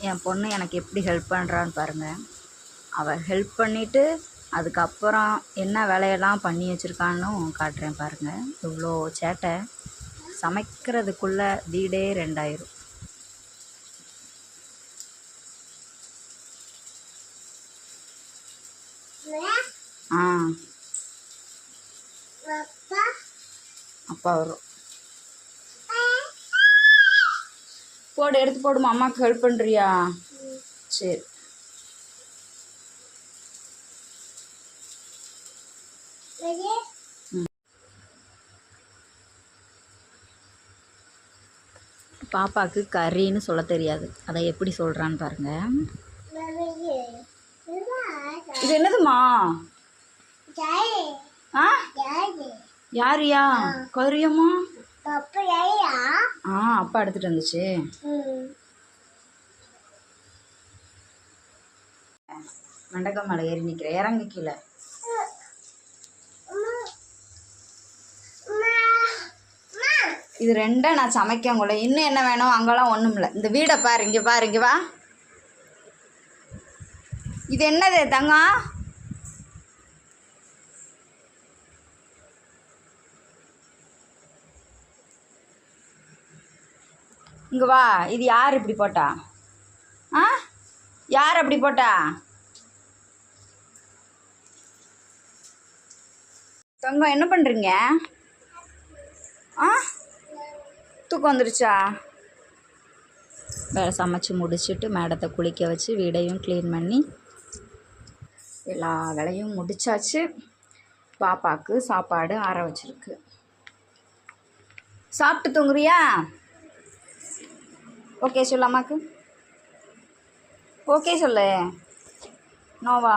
என் பொண்ணு எனக்கு எப்படி ஹெல்ப் பண்ணுறான்னு பாருங்கள். அவள் ஹெல்ப் பண்ணிவிட்டு அதுக்கப்புறம் என்ன வேலையெல்லாம் பண்ணி வச்சுருக்கான்னு காட்டுறேன் பாருங்கள். இவ்வளோ சேட்டை. சமைக்கிறதுக்குள்ளே வீடே 2 ஆ அப்பா வரும். போடு, எடுத்து போடுமா. அம்மாவுக்கு ஹெல்ப் பண்ணுறியா? சரி. பாப்பாவுக்கு கறின்னு சொல்ல தெரியாது. அதை எப்படி சொல்கிறான்னு பாருங்கள். இது என்னதுமா? ஆ யாரியா? கறியம்மா? அப்பா எடுத்துகிட்டு வந்துச்சு. வெண்டைக்காய் மேலே ஏறி நிற்கிறேன். இறங்கு கீழே. இது 2 நான் சமைக்கங்குள்ள. இன்னும் என்ன வேணும்? அங்கெல்லாம் ஒன்றும் இல்லை. இந்த வீடை பாரு. இங்கே பாரு, இங்கே வா. இது என்னது தங்கம்? இங்கே வா. இது யார் இப்படி போட்டா? ஆ யார் அப்படி போட்டா? தங்கம் என்ன பண்ணுறீங்க? தூக்கம் வந்துருச்சா? வேலை சமைச்சு முடிச்சுட்டு மேடத்தை குளிக்க வச்சு வீடையும் க்ளீன் பண்ணி எல்லா வேலையும் முடிச்சாச்சு. பாப்பாவுக்கு சாப்பாடு ஆற வச்சிருக்கு. சாப்பிட்டு தூங்குறியா? ஓகே சொல்லு அம்மாக்கு. ஓகே சொல்லு. நோவா?